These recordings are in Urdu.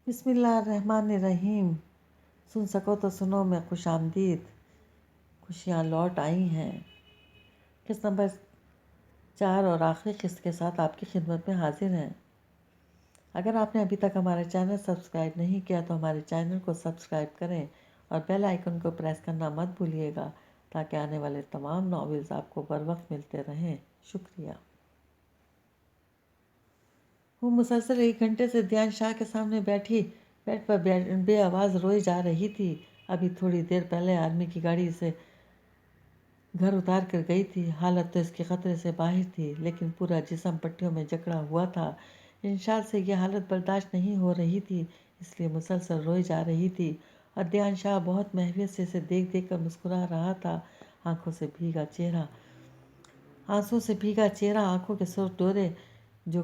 بسم اللہ الرحمن الرحیم۔ سن سکو تو سنو میں خوش آمدید، خوشیاں لوٹ آئی ہیں۔ قسط نمبر 4 اور آخری قسط کے ساتھ آپ کی خدمت میں حاضر ہیں۔ اگر آپ نے ابھی تک ہمارا چینل سبسکرائب نہیں کیا تو ہمارے چینل کو سبسکرائب کریں اور بیل آئیکن کو پریس کرنا مت بھولیے گا تاکہ آنے والے تمام ناولز آپ کو بر وقت ملتے رہیں۔ شکریہ۔ وہ مسلسل 1 گھنٹے سے دیان شاہ کے سامنے بیٹھی بیڈ پر بے آواز روئی جا رہی تھی۔ ابھی تھوڑی دیر پہلے آرمی کی گاڑی اسے گھر اتار کر گئی تھی۔ حالت تو اس کی خطرے سے باہر تھی لیکن پورا جسم پٹیوں میں جکڑا ہوا تھا۔ انشال سے یہ حالت برداشت نہیں ہو رہی تھی، اس لیے مسلسل روئی جا رہی تھی اور دیان شاہ بہت محویت سے اسے دیکھ دیکھ کر مسکرا رہا تھا۔ آنسوں سے بھیگا چہرہ، آنکھوں کے سرخ ڈورے جو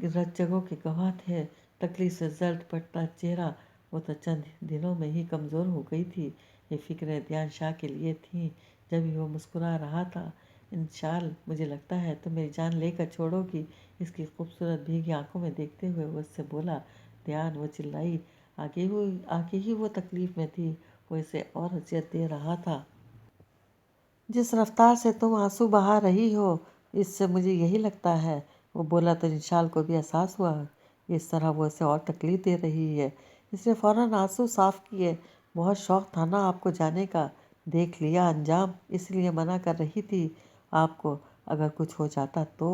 رت جگہوں کے گواہ تھے، تکلیف سے زرد پڑتا چہرہ۔ وہ تو چند دنوں میں ہی کمزور ہو گئی تھی۔ یہ فکریں دیان شاہ کے لیے تھیں جبھی وہ مسکرا رہا تھا۔ انشال مجھے لگتا ہے تم میری جان لے کر چھوڑو گی۔ اس کی خوبصورت بھیگی آنکھوں میں دیکھتے ہوئے وہ اس سے بولا۔ دیان، وہ چلائی۔ آگے ہی وہ تکلیف میں تھی، وہ اسے اور اذیت دے رہا تھا۔ جس رفتار سے تم آنسو بہا رہی ہو اس سے مجھے یہی لگتا ہے۔ وہ بولا تو انشال کو بھی احساس ہوا اس طرح وہ اسے اور تکلیف دے رہی ہے۔ اس نے فوراً آنسو صاف کیے۔ بہت شوق تھا نا آپ کو جانے کا، دیکھ لیا انجام، اس لیے منع کر رہی تھی آپ کو اگر کچھ ہو جاتا تو۔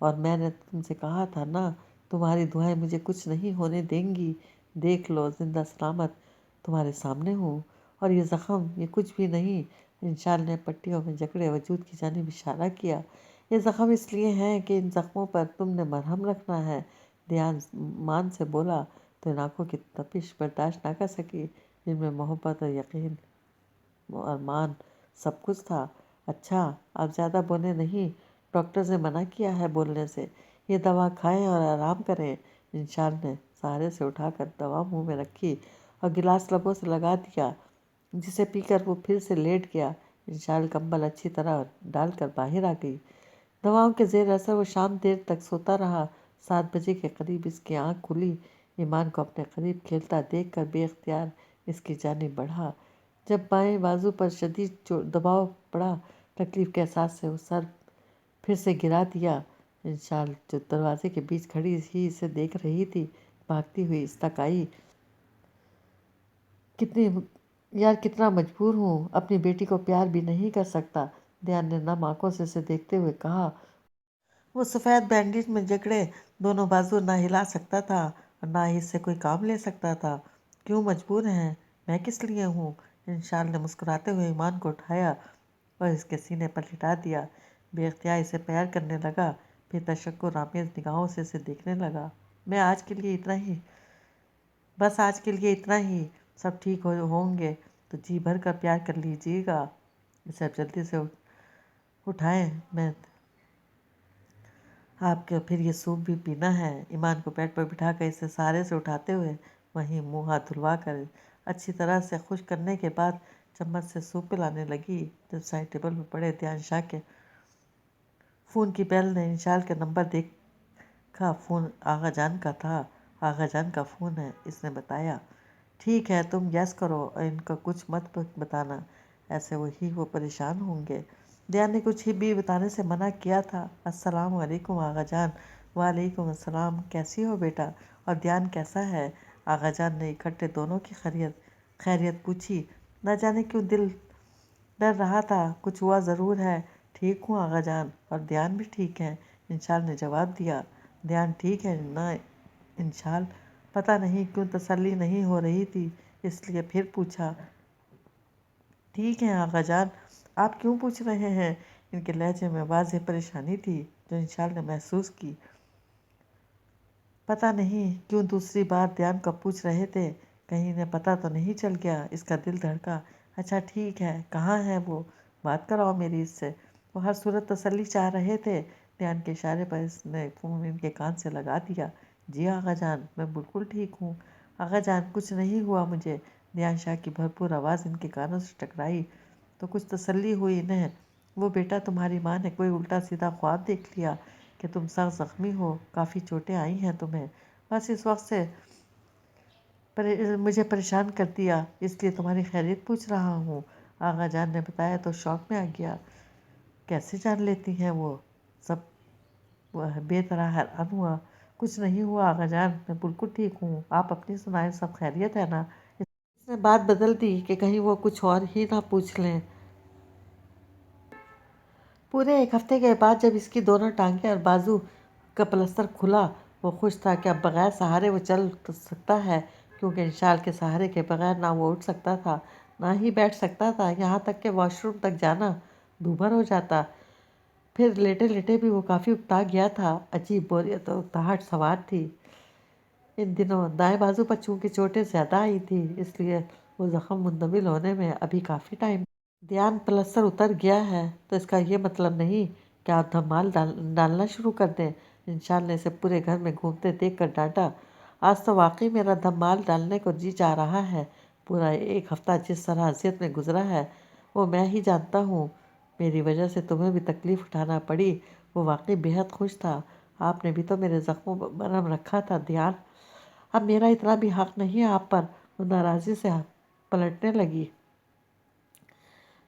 اور میں نے تم سے کہا تھا نا تمہاری دعائیں مجھے کچھ نہیں ہونے دیں گی۔ دیکھ لو زندہ سلامت تمہارے سامنے ہوں، اور یہ زخم یہ کچھ بھی نہیں۔ انشال نے پٹیوں میں جکڑے وجود کی جانب اشارہ کیا۔ یہ زخم اس لیے ہیں کہ ان زخموں پر تم نے مرہم رکھنا ہے۔ دیان مان سے بولا تو ان آنکھوں کی تپش برداشت نہ کر سکی جن میں محبت اور یقین اور مان سب کچھ تھا۔ اچھا آپ زیادہ بولے نہیں، ڈاکٹر نے منع کیا ہے بولنے سے۔ یہ دوا کھائیں اور آرام کریں۔ انشال نے سہارے سے اٹھا کر دوا منہ میں رکھی اور گلاس لبوں سے لگا دیا، جسے پی کر وہ پھر سے لیٹ گیا۔ انشال کمبل اچھی طرح ڈال کر باہر آ گئی۔ دواؤں کے زیر اثر وہ شام دیر تک سوتا رہا۔ 7 بجے کے قریب اس کی آنکھ کھلی۔ ایمان کو اپنے قریب کھیلتا دیکھ کر بے اختیار اس کی جانب بڑھا۔ جب بائیں بازو پر شدید دباؤ پڑا، تکلیف کے احساس سے وہ سر پھر سے گرا دیا۔ انشال جو دروازے کے بیچ کھڑی ہی اسے دیکھ رہی تھی، بھاگتی ہوئی اس تک آئی۔ کتنا مجبور ہوں، اپنی بیٹی کو پیار بھی نہیں کر سکتا، دیان نے نم آنکھوں سے اسے دیکھتے ہوئے کہا۔ وہ سفید بینڈیج میں جکڑے دونوں بازو نہ ہلا سکتا تھا اور نہ ہی اس سے کوئی کام لے سکتا تھا۔ کیوں مجبور ہیں؟ میں کس لیے ہوں؟ انشال نے مسکراتے ہوئے ایمان کو اٹھایا اور اس کے سینے پر لٹا دیا۔ بے اختیار اسے پیار کرنے لگا، پھر تشکر آمیز نگاہوں سے اسے دیکھنے لگا۔ بس آج کے لیے اتنا ہی، سب ٹھیک ہوں گے تو جی بھر کر پیار کر لیجیے گا۔ اسے اب جلدی سے اٹھائیں، میں آپ کو پھر یہ سوپ بھی پینا ہے۔ ایمان کو بیڈ پر بٹھا کر اسے سہارے سے اٹھاتے ہوئے وہیں منہ ہاتھ دھلوا کر اچھی طرح سے خشک کرنے کے بعد چمچ سے سوپ پلانے لگی۔ جب سائڈ ٹیبل پر پڑے دیان شاہ کے فون کی بیل نے انشال کا نمبر دیکھا۔ فون آغا جان کا تھا۔ آغا جان کا فون ہے، اس نے بتایا۔ ٹھیک ہے تم یس کرو اور ان کو کچھ مت بتانا، ایسے وہ پریشان ہوں گے۔ دیان نے کچھ بھی بتانے سے منع کیا تھا۔ السلام علیکم آغا جان۔ وعلیکم السلام، کیسی ہو بیٹا؟ اور دیان کیسا ہے؟ آغا جان نے اکٹھے دونوں کی خیریت پوچھی۔ نہ جانے کیوں دل ڈر رہا تھا، کچھ ہوا ضرور ہے۔ ٹھیک ہوں آغا جان، اور دیان بھی ٹھیک ہے، انشال نے جواب دیا۔ دیان ٹھیک ہے نا انشال؟ پتہ نہیں کیوں تسلی نہیں ہو رہی تھی، اس لیے پھر پوچھا۔ ٹھیک ہے آغا جان، آپ کیوں پوچھ رہے ہیں؟ ان کے لہجے میں واضح پریشانی تھی جو انشال نے محسوس کی۔ پتہ نہیں کیوں دوسری بار دیان کو پوچھ رہے تھے، کہیں انہیں پتہ تو نہیں چل گیا۔ اس کا دل دھڑکا۔ اچھا ٹھیک ہے، کہاں ہے وہ؟ بات کراؤ میری اس سے۔ وہ ہر صورت تسلی چاہ رہے تھے۔ دیان کے اشارے پر اس نے فون ان کے کان سے لگا دیا۔ جی آغا جان، میں بالکل ٹھیک ہوں۔ آغا جان کچھ نہیں ہوا مجھے۔ دیان شاہ کی بھرپور آواز ان کے کانوں سے ٹکرائی تو کچھ تسلی ہوئی انہیں۔ وہ بیٹا تمہاری ماں نے کوئی الٹا سیدھا خواب دیکھ لیا کہ تم سخت زخمی ہو، کافی چوٹیں آئی ہیں تمہیں، بس اس وقت سے مجھے پریشان کر دیا، اس لیے تمہاری خیریت پوچھ رہا ہوں۔ آغا جان نے بتایا تو شوق میں آ گیا۔ کیسے جان لیتی ہیں وہ سب؟ وہ بے طرح حیران ہوا۔ کچھ نہیں ہوا آغا جان، میں بالکل ٹھیک ہوں، آپ اپنی سنائیں، سب خیریت ہے نا؟ اس نے بات بدل دی کہ کہیں وہ کچھ اور ہی نہ پوچھ لیں۔ پورے ایک ہفتے کے بعد جب اس کی دونوں ٹانگیں اور بازو کا پلستر کھلا، وہ خوش تھا کہ اب بغیر سہارے وہ چل سکتا ہے، کیونکہ انشال کے سہارے کے بغیر نہ وہ اٹھ سکتا تھا نہ ہی بیٹھ سکتا تھا، یہاں تک کہ واش روم تک جانا دوبھر ہو جاتا۔ پھر لیٹے لیٹے بھی وہ کافی اکتا گیا تھا، عجیب بوریت اور اکتاہٹ سوار تھی۔ ان دنوں دائیں بازو پر چونکہ چوٹیں زیادہ آئی تھی، اس لیے وہ زخم مندمل ہونے میں ابھی کافی ٹائم۔ دھیان پلستر اتر گیا ہے تو اس کا یہ مطلب نہیں کہ آپ دھمال ڈالنا شروع کر دیں، انشال نے اسے پورے گھر میں گھومتے دیکھ کر ڈانٹا۔ آج تو واقعی میرا دھمال ڈالنے کو جی چاہ رہا ہے۔ پورا ایک ہفتہ جس طرح اذیت میں گزرا ہے وہ میں ہی جانتا ہوں، میری وجہ سے تمہیں بھی تکلیف اٹھانا پڑی۔ وہ واقعی بےحد خوش تھا۔ آپ نے بھی تو میرے زخموں پر مرہم رکھا تھا دھیان، اب میرا اتنا بھی حق نہیں ہے آپ پر۔ وہ ناراضی سے پلٹنے لگی۔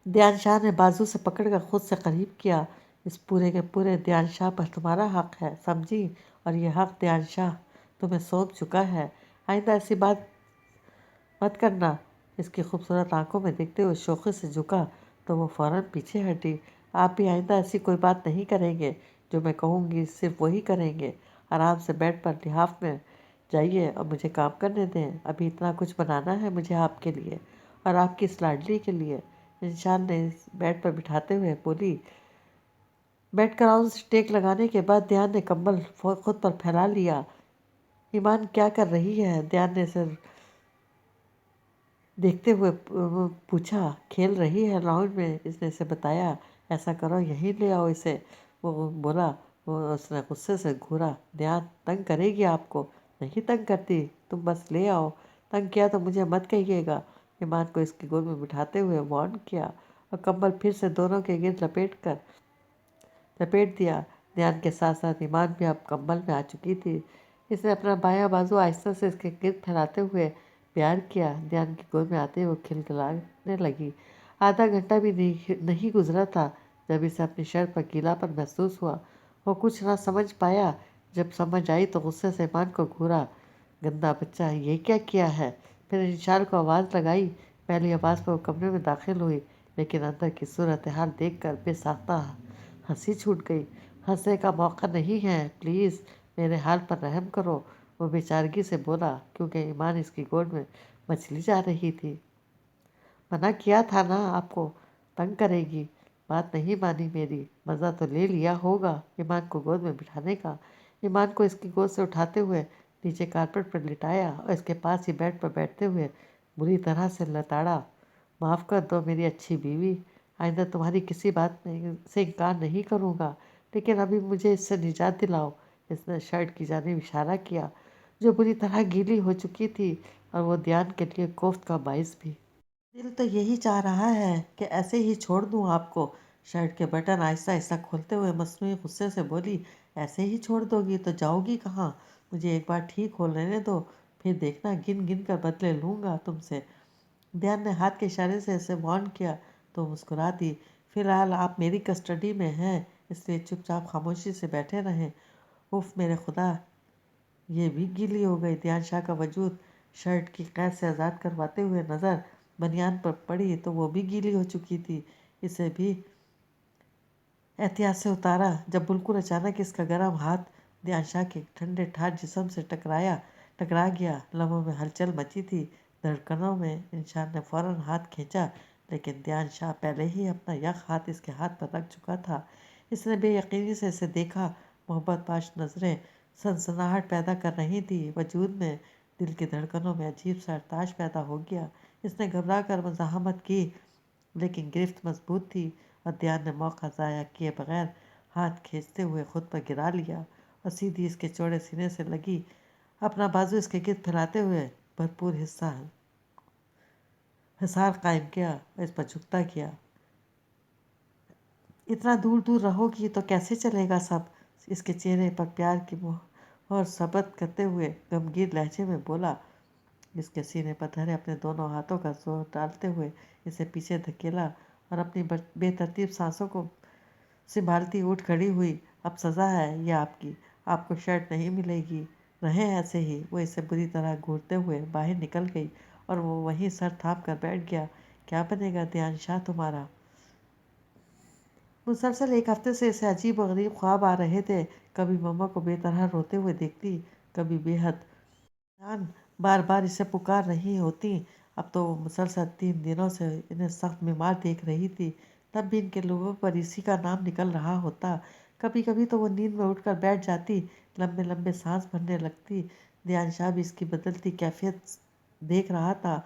دھیان شاہ نے بازو سے پکڑ کر خود سے قریب کیا۔ اس پورے کے پورے دھیان شاہ پر تمہارا حق ہے، سمجھی؟ اور یہ حق دھیان شاہ تمہیں سونپ چکا ہے، آئندہ ایسی بات مت کرنا۔ اس کی خوبصورت آنکھوں میں دیکھتے ہوئے شوخی سے جھکا تو وہ فوراً پیچھے ہٹی۔ آپ بھی آئندہ ایسی کوئی بات نہیں کریں گے، جو میں کہوں گی صرف وہی کریں گے۔ آرام سے بیڈ پر لحاف میں جائیے اور مجھے کام کرنے دیں، ابھی اتنا کچھ بنانا ہے مجھے آپ کے لیے اور آپ کی اس لاڈلی کے لیے۔ انشال نے بیڈ پر بٹھاتے ہوئے بولی۔ بیڈ کراؤن سے ٹیک لگانے کے بعد دھیان نے کمبل خود پر پھیلا لیا۔ ایمان کیا کر رہی ہے؟ دھیان نے اسے دیکھتے ہوئے پوچھا۔ کھیل رہی ہے لاؤنج میں، اس نے اسے بتایا۔ ایسا کرو یہیں لے آؤ اسے، وہ بولا۔ اس نے غصے سے گھورا۔ دھیان تنگ کرے گی آپ کو؟ نہیں تنگ کرتی، تم بس لے آؤ، تنگ کیا تو مجھے مت کہیے گا۔ ایمان کو اس کی گود میں بٹھاتے ہوئے وارن کیا اور کمبل پھر سے دونوں کے گرد لپیٹ دیا۔ دھیان کے ساتھ ساتھ ایمان بھی اب کمبل میں آ چکی تھی۔ اس نے اپنا بایاں بازو آہستہ سے اس کے گرد پھیلاتے ہوئے پیار کیا۔ دھیان کی گود میں آتے ہوئے کھلکھلانے لگی۔ آدھا گھنٹہ بھی نہیں گزرا تھا جب اسے اپنی شرٹ پر گیلا پن محسوس ہوا۔ وہ کچھ نہ سمجھ پایا، جب سمجھ آئی تو غصے سے ایمان کو گھورا۔ گندا بچہ، یہ کیا کیا ہے؟ پھر انشال کو آواز لگائی۔ پہلی آواز پر وہ کمرے میں داخل ہوئی، لیکن اندر کی صورتحال دیکھ کر بے ساختہ ہنسی چھوٹ گئی۔ ہنسنے کا موقع نہیں ہے، پلیز میرے حال پر رحم کرو، وہ بے چارگی سے بولا، کیونکہ ایمان اس کی گود میں مچلی جا رہی تھی۔ منع کیا تھا نا آپ کو، تنگ کرے گی، بات نہیں مانی میری، مزہ تو لے لیا ہوگا ایمان کو گود میں بٹھانے کا۔ ایمان کو اس کی گود سے اٹھاتے ہوئے نیچے کارپیٹ پر لٹایا اور اس کے پاس ہی بیڈ پر بیٹھتے ہوئے بری طرح سے لتاڑا۔ معاف کر دو میری اچھی بیوی، آئندہ تمہاری کسی بات سے انکار نہیں کروں گا، لیکن ابھی مجھے اس سے نجات دلاؤ۔ اس نے شرٹ کی جانب اشارہ کیا، جو بری طرح گیلی ہو چکی تھی اور وہ دھیان کے لیے کوفت کا باعث بھی۔ دل تو یہی چاہ رہا ہے کہ ایسے ہی چھوڑ دوں آپ کو، شرٹ کے بٹن آہستہ آہستہ کھولتے ہوئے مصنوعی غصے سے بولی۔ ایسے ہی چھوڑ دو گی تو جاؤ گی کہاں؟ مجھے ایک بار ٹھیک ہو لینے دو، پھر دیکھنا گن گن کر بدلے لوں گا تم سے۔ دھیان نے ہاتھ کے اشارے سے اسے وارن کیا تو مسکرا دی۔ فی الحال آپ میری کسٹڈی میں ہیں، اس لیے چپ چاپ خاموشی سے بیٹھے رہیں۔ اف میرے خدا، یہ بھی گیلی ہو گئی۔ دھیان شاہ کا وجود شرٹ کی قید سے آزاد کرواتے ہوئے نظر بنیان پر پڑی تو وہ بھی گیلی ہو چکی تھی۔ اسے بھی احتیاط سے اتارا، جب بالکل اچانک اس کا گرم ہاتھ دھیان شاہ کے ٹھنڈے ٹھاٹ جسم سے ٹکرا گیا۔ لبوں میں ہلچل مچی تھی، دھڑکنوں میں۔ انشال نے فوراً ہاتھ کھینچا، لیکن دھیان شاہ پہلے ہی اپنا یک ہاتھ اس کے ہاتھ پر رکھ چکا تھا۔ اس نے بے یقینی سے اسے دیکھا۔ محبت پاش نظریں سنسناہٹ پیدا کر رہی تھیں وجود میں، دل کی دھڑکنوں میں عجیب سا ارتعاش پیدا ہو گیا۔ اس نے گھبرا کر مزاحمت کی، لیکن گرفت مضبوط تھی اور دھیان نے موقع ضائع کیے بغیر ہاتھ کھینچتے ہوئے خود پر گرا لیا اور سیدھی اس کے چوڑے سینے سے لگی اپنا بازو اس کے گرد پھیلاتے ہوئے بھرپور حصار قائم کیا اور اس پر جھکتا کیا۔ اتنا دور دور رہو گی تو کیسے چلے گا سب؟ اس کے چہرے پر پیار کی مہر ثبت کرتے ہوئے غمگین لہجے میں بولا۔ اس کے سینے پر دھرے اپنے دونوں ہاتھوں کا زور ڈالتے ہوئے اسے پیچھے دھکیلا اور اپنی بے ترتیب سانسوں کو سنبھالتی اٹھ کھڑی ہوئی۔ اب سزا ہے یہ آپ کی، آپ کو شرٹ نہیں ملے گی، رہیں ایسے ہی۔ وہ اسے بری طرح گھورتے ہوئے باہر نکل گئی اور وہ وہیں سر تھام کر بیٹھ گیا۔ کیا بنے گا دھیان شاہ تمہارا؟ مسلسل ایک ہفتے سے اسے عجیب و غریب خواب آ رہے تھے۔ کبھی مما کو بے طرح روتے ہوئے دیکھتی، کبھی بے حد جان بار بار اسے پکار رہی ہوتی۔ اب تو وہ مسلسل 3 دنوں سے انہیں سخت بیمار دیکھ رہی تھی، تب بھی ان کے لبوں پر اسی کا نام نکل رہا ہوتا۔ کبھی کبھی تو وہ نیند میں اٹھ کر بیٹھ جاتی، لمبے لمبے سانس بھرنے لگتی۔ دھیان شاہ بھی اس کی بدلتی کیفیت دیکھ رہا تھا،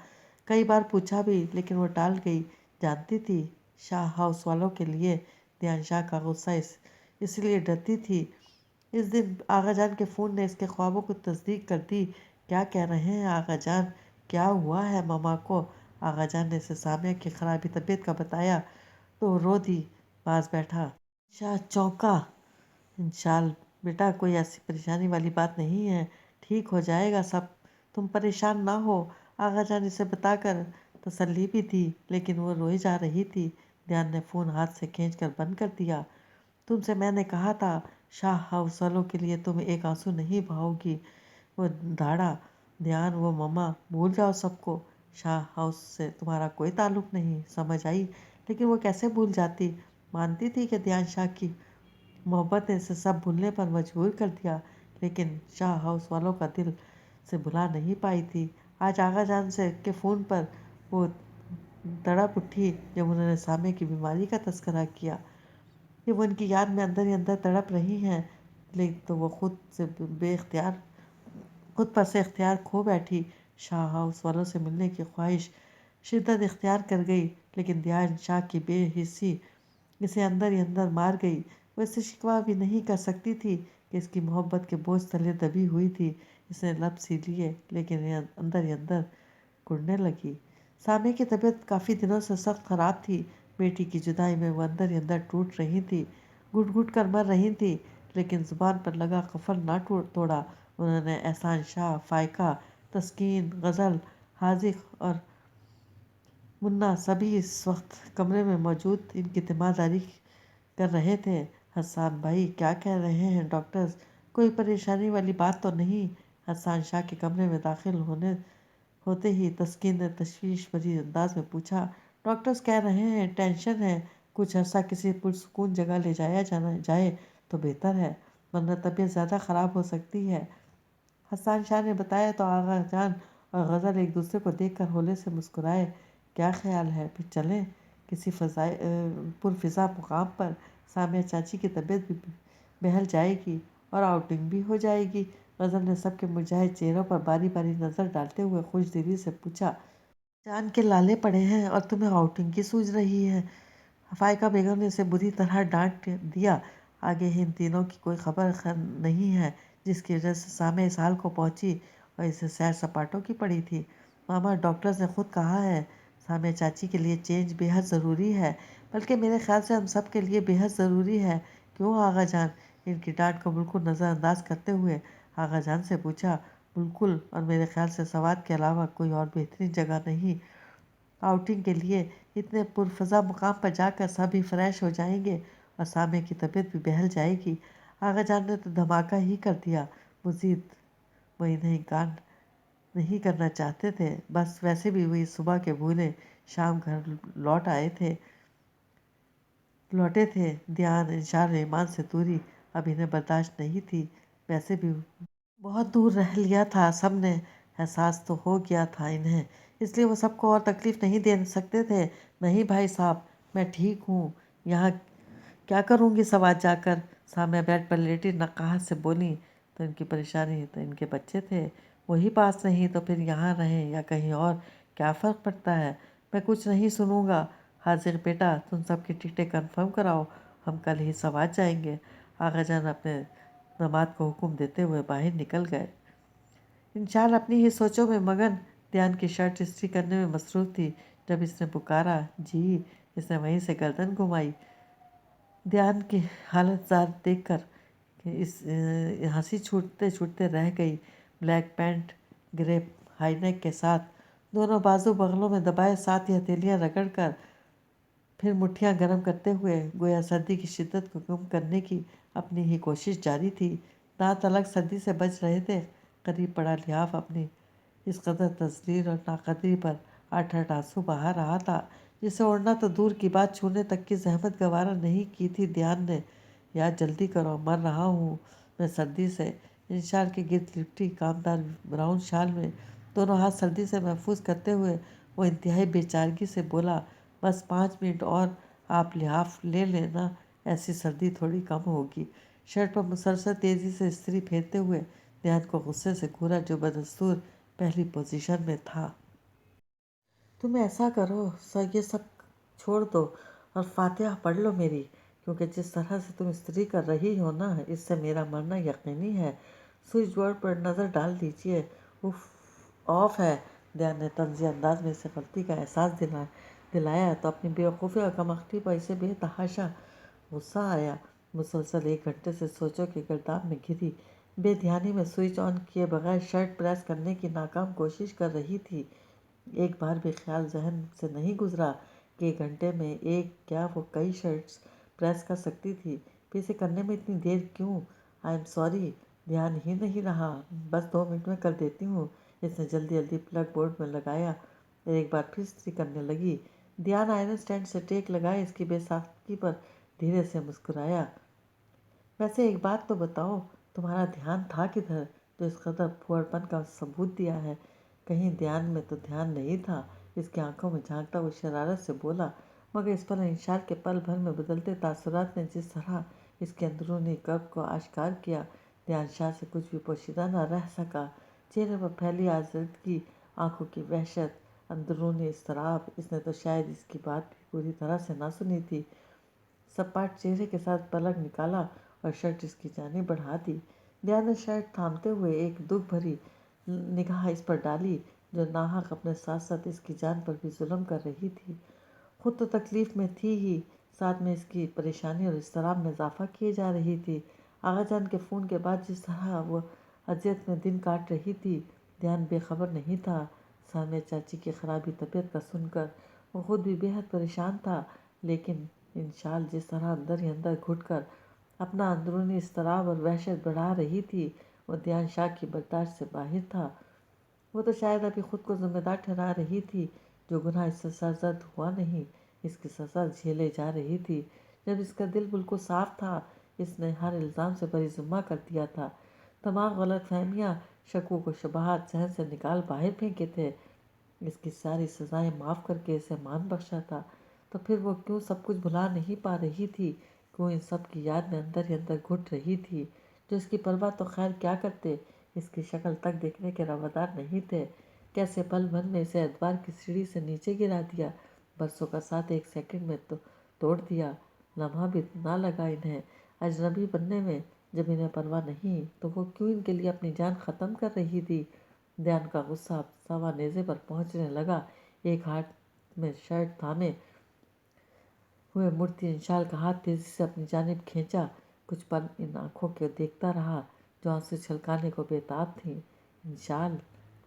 کئی بار پوچھا بھی لیکن وہ ٹال گئی۔ جانتی تھی شاہ ہاؤس والوں کے لیے دھیان شاہ کا غصہ اس لیے ڈرتی تھی۔ اس دن آغا جان کے فون نے اس کے خوابوں کو تصدیق کر دی۔ کیا کہہ رہے ہیں آغا جان؟ کیا ہوا ہے مما کو؟ آغا جان نے اسے سامیہ کی خرابی طبیعت کا بتایا تو رو دی۔ پاس بیٹھا شاہ چونکا۔ انشاءاللہ بیٹا کوئی ایسی پریشانی والی بات نہیں ہے، ٹھیک ہو جائے گا سب، تم پریشان نہ ہو۔ آغا جان اسے بتا کر تسلی بھی دی لیکن وہ روئی جا رہی تھی۔ دھیان نے فون ہاتھ سے کھینچ کر بند کر دیا۔ تم سے میں نے کہا تھا شاہ ہاؤس والوں کے لیے تم ایک آنسو نہیں بہاؤ گی، وہ دھاڑا۔ دھیان وہ مما بھول جاؤ سب کو، شاہ ہاؤس سے تمہارا کوئی تعلق نہیں، سمجھ آئی؟ لیکن وہ کیسے بھول جاتی؟ مانتی تھی کہ دھیان شاہ کی محبت نے اسے سب بھولنے پر مجبور کر دیا، لیکن شاہ ہاؤس والوں کا دل سے بھلا نہیں پائی تھی۔ آج آغا جان سے کے فون پر وہ تڑپ اٹھی جب انہوں نے سامے کی بیماری کا تذکرہ کیا کہ وہ ان کی یاد میں اندر ہی اندر تڑپ رہی ہیں، لیکن تو وہ خود پر سے اختیار کھو بیٹھی۔ شاہ ہاؤس والوں سے ملنے کی خواہش شدت اختیار کر گئی، لیکن دھیان شاہ کی بے حسی اسے اندر ہی اندر مار گئی۔ وہ اس سے شکوہ بھی نہیں کر سکتی تھی کہ اس کی محبت کے بوجھ تلے دبی ہوئی تھی۔ اس نے لب سی لیے لیکن اندر ہی اندر کڑنے لگی۔ سامے کی طبیعت کافی دنوں سے سخت خراب تھی۔ بیٹی کی جدائی میں وہ اندر ہی اندر ٹوٹ رہی تھی، گھٹ گھٹ کر مر رہی تھی، لیکن زبان پر لگا قفل نہ توڑا۔ انہوں نے احسان شاہ، فائقہ، تسکین، غزل، حاذق اور منا سبھی اس وقت کمرے میں موجود ان کی تیمارداری کر رہے تھے۔ حسان بھائی کیا کہہ رہے ہیں ڈاکٹرز؟ کوئی پریشانی والی بات تو نہیں؟ حسان شاہ کے کمرے میں داخل ہوتے ہی تسکین نے تشویش بھری انداز میں پوچھا۔ ڈاکٹرز کہہ رہے ہیں ٹینشن ہے، کچھ عرصہ کسی پرسکون جگہ لے جایا جائے تو بہتر ہے، ورنہ طبیعت زیادہ خراب ہو سکتی ہے۔ حسان شاہ نے بتایا تو آغا جان اور غزل ایک دوسرے کو دیکھ کر ہولے سے مسکرائے۔ کیا خیال ہے پھر چلیں کسی پرفضا مقام پر؟ سامیہ چاچی کی طبیعت بھی بہل جائے گی اور آؤٹنگ بھی ہو جائے گی۔ غزل نے سب کے مرجھائے چہروں پر باری باری نظر ڈالتے ہوئے خوش دلی سے پوچھا۔ جان کے لالے پڑے ہیں اور تمہیں آؤٹنگ کی سوچ رہی ہے؟ فائقہ بیگم نے اسے بری طرح ڈانٹ دیا۔ آگے ان تینوں کی کوئی خبر نہیں ہے، جس کی وجہ سے سامے اس حال کو پہنچی اور اسے سیر سپاٹوں کی پڑی تھی۔ ماما ڈاکٹرز نے خود کہا ہے سامیہ چاچی کے لیے چینج بے حد ضروری ہے، بلکہ میرے خیال سے ہم سب کے لیے بے حد ضروری ہے۔ کیوں آغا جان؟ ان کی ڈانٹ کو بالکل نظر انداز کرتے ہوئے آغا جان سے پوچھا۔ بالکل، اور میرے خیال سے سوات کے علاوہ کوئی اور بہترین جگہ نہیں آؤٹنگ کے لیے۔ اتنے پرفضا مقام پر جا کر سب ہی فریش ہو جائیں گے اور سامے کی طبیعت بھی بہل جائے گی۔ آغا جان نے تو دھماکہ ہی کر دیا، مزید وہ انہیں کانڈ نہیں کرنا چاہتے تھے، بس ویسے بھی وہی صبح کے بھولے شام گھر لوٹے تھے۔ دھیان، انشار، ایمان سے دوری اب انہیں برداشت نہیں تھی، ویسے بھی بہت دور رہ لیا تھا سب نے، احساس تو ہو گیا تھا انہیں، اس لیے وہ سب کو اور تکلیف نہیں دے سکتے تھے۔ نہیں بھائی صاحب، میں ٹھیک ہوں، یہاں کیا کروں گی سوات جا کر؟ سامیہ بیڈ پر لیٹی نقاہت سے بولی۔ تو ان کی پریشانی تو ان کے بچے تھے، وہی پاس نہیں تو پھر یہاں رہیں یا کہیں اور، کیا فرق پڑتا ہے؟ میں کچھ نہیں سنوں گا۔ حاضر بیٹا تم سب کی ٹکٹیں کنفرم کراؤ، ہم کل ہی سوات جائیں گے۔ آغا جان اپنے داماد کو حکم دیتے ہوئے باہر نکل گئے۔ انشال اپنی ہی سوچوں میں مگن دھیان کی شرٹ استری کرنے میں مصروف تھی۔ جب اس نے پکارا جی، اس نے وہیں سے گردن گھمائی۔ دھیان کی حالت زار دیکھ کر ہنسی چھوٹتے چھوٹتے رہ گئی۔ بلیک پینٹ، گرے ہائی نیک کے ساتھ، دونوں بازو بغلوں میں دبائے، ساتھ ہی ہتھیلیاں رگڑ کر پھر مٹھیاں گرم کرتے ہوئے گویا سردی کی شدت کو کم کرنے کی اپنی ہی کوشش جاری تھی۔ دانت الگ سردی سے بچ رہے تھے۔ قریب پڑا لحاف اپنی اس قدر تذلیل اور ناقدری پر آٹھ آٹھ آنسو بہا رہا تھا جسے اوڑھنا تو دور کی بات چھونے تک کی زحمت گوارا نہیں کی تھی۔ دھیان نے یار جلدی کرو، مر رہا ہوں میں سردی سے۔ انشال کے گرد لپٹی کامدار براؤن شال میں دونوں ہاتھ سردی سے محفوظ کرتے ہوئے وہ انتہائی بے چارگی سے بولا، بس 5 منٹ اور آپ لحاف لے لینا، ایسی سردی تھوڑی کم ہوگی۔ شرٹ پر مسلسل تیزی سے استری پھیرتے ہوئے دھیان کو غصے سے گھورا جو بدستور پہلی پوزیشن میں تھا۔ تم ایسا کرو، یہ سب چھوڑ دو اور فاتحہ پڑھ لو میری، کیونکہ جس طرح سے تم استری کر رہی ہو نا، اس سے میرا مرنا یقینی ہے۔ سوئچ بورڈ پر نظر ڈال دیجیے۔ آف ہے۔ دھیان نے طنزی انداز میں اسے غلطی کا احساس دلایا تو اپنی بیوقوفی اور کم عقلی پر اسے بے تحاشا غصہ آیا۔ مسلسل 1 گھنٹے سے سوچوں کے گرداب میں گھری بے دھیانی میں سوئچ آن کیے بغیر شرٹ پریس کرنے کی ناکام کوشش کر رہی تھی۔ ایک بار بھی خیال ذہن سے نہیں گزرا کہ 1 گھنٹے میں ایک کیا وہ کئی شرٹس پریس کر سکتی تھی۔ پھر اسے کرنے میں اتنی دیر کیوں؟ آئی ایم سوری، دھیان ہی نہیں رہا، بس 2 منٹ میں کر دیتی ہوں۔ اس نے جلدی جلدی پلگ بورڈ میں لگایا اور ایک بار پھر استری کرنے لگی۔ دھیان آئرن سٹینڈ سے ٹیک لگائے اس کی بے ساختگی پر دھیرے سے مسکرایا۔ ویسے ایک بات تو بتاؤ، تمہارا دھیان تھا کدھر جو اس قدر پھوڑ پن کا ثبوت دیا ہے؟ کہیں دھیان میں تو دھیان نہیں تھا؟ اس کی آنکھوں میں جھانکتا وہ شرارت سے بولا، مگر اس پر انشال کے پل بھر میں بدلتے تاثرات نے جس طرح اس کے اندرونی کرب کو آشکار کیا، دھیان شاہ سے کچھ بھی پوشیدہ نہ رہ سکا۔ چہرے پر پھیلی آزردگی، آنکھوں کی وحشت، اندرونی اضطراب، اس نے تو شاید اس کی بات بھی پوری طرح سے نہ سنی تھی۔ سپاٹ چہرے کے ساتھ پلک نکالا اور شرٹ اس کی جانب بڑھا دی۔ دھیان نے شرٹ تھامتے ہوئے ایک دکھ بھری نگاہ اس پر ڈالی جو ناحق اپنے ساتھ ساتھ اس کی جان پر بھی ظلم کر رہی تھی۔ خود تو تکلیف میں تھی ہی، ساتھ میں اس کی پریشانی اور اضطراب میں اضافہ کیے جا رہی تھی۔ آغا جان کے فون کے بعد جس طرح وہ اذیت میں دن کاٹ رہی تھی، دھیان بے خبر نہیں تھا۔ سامع چاچی کی خرابی طبیعت کا سن کر وہ خود بھی بے حد پریشان تھا، لیکن انشال جس طرح اندر ہی اندر گھٹ کر اپنا اندرونی اضطراب اور وحشت بڑھا رہی تھی، وہ دھیان شاہ کی برداشت سے باہر تھا۔ وہ تو شاید ابھی خود کو ذمہ دار ٹھہرا رہی تھی، جو گناہ اس سے سرزد ہوا نہیں، اس کی سزا جھیلے جا رہی تھی۔ جب اس کا دل بالکل صاف تھا، اس نے ہر الزام سے بری ذمہ کر دیا تھا، تمام غلط فہمیاں، شکوک و شبہات ذہن سے نکال باہر پھینکے تھے، اس کی ساری سزائیں معاف کر کے اسے مان بخشا تھا، تو پھر وہ کیوں سب کچھ بھلا نہیں پا رہی تھی؟ کیوں ان سب کی یاد میں اندر ہی اندر گھٹ رہی تھی؟ جو اس کی پرواہ تو خیر کیا کرتے، اس کی شکل تک دیکھنے کے روادار نہیں تھے۔ کیسے پل بھر میں اسے ادوار کی سیڑھی سے نیچے گرا دیا، برسوں کا ساتھ 1 سیکنڈ میں توڑ دیا۔ لمحہ بھی نہ لگا انہیں اجنبی بننے میں۔ جب انہیں پرواہ نہیں تو وہ کیوں ان کے لیے اپنی جان ختم کر رہی تھی؟ دھیان کا غصہ سوا نیزے پر پہنچنے لگا۔ ایک ہاتھ میں شرٹ تھامے ہوئے مڑتی انشال کا ہاتھ تیزی سے اپنی جانب کھینچا۔ کچھ پل ان آنکھوں کو دیکھتا رہا جو آنسو چھلکانے کو بے تاب تھیں۔ انشال،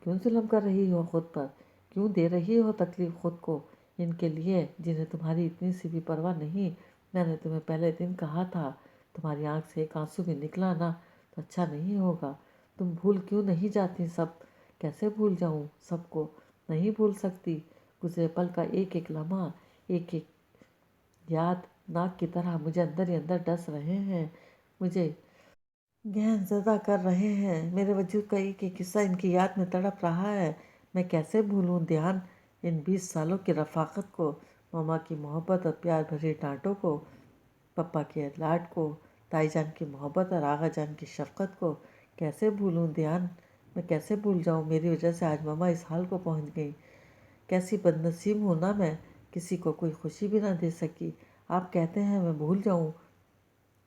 کیوں ظلم کر رہی ہو خود پر؟ کیوں دے رہی ہو تکلیف خود کو، ان کے لیے جنہیں تمہاری اتنی سی بھی پرواہ نہیں؟ میں نے تمہیں پہلے دن کہا تھا، تمہاری آنکھ سے ایک آنسو بھی نکلا نا تو اچھا نہیں ہوگا۔ تم بھول کیوں نہیں جاتی سب؟ کیسے بھول جاؤں سب کو؟ نہیں بھول سکتی۔ گزرے پل کا ایک ایک لمحہ، ایک ایک یاد ناک کی طرح مجھے اندر ہی اندر ڈس رہے ہیں، مجھے گہن زدہ کر رہے ہیں۔ میرے وجود کا ایک ایک حصہ ان کی یاد میں تڑپ رہا ہے۔ میں کیسے بھولوں دھیان، ان 20 سالوں کی رفاقت کو، ماما کی محبت اور پیار بھری ڈانٹوں کو، پپا کے لاڈ کو، تائی جان کی محبت اور آغا جان کی شفقت کو؟ کیسے بھولوں دھیان، میں کیسے بھول جاؤں؟ میری وجہ سے آج ماما اس حال کو پہنچ گئیں۔ کیسی بد نصیب ہوں نا میں، کسی کو کوئی خوشی بھی نہ دے سکی۔ آپ کہتے ہیں میں بھول جاؤں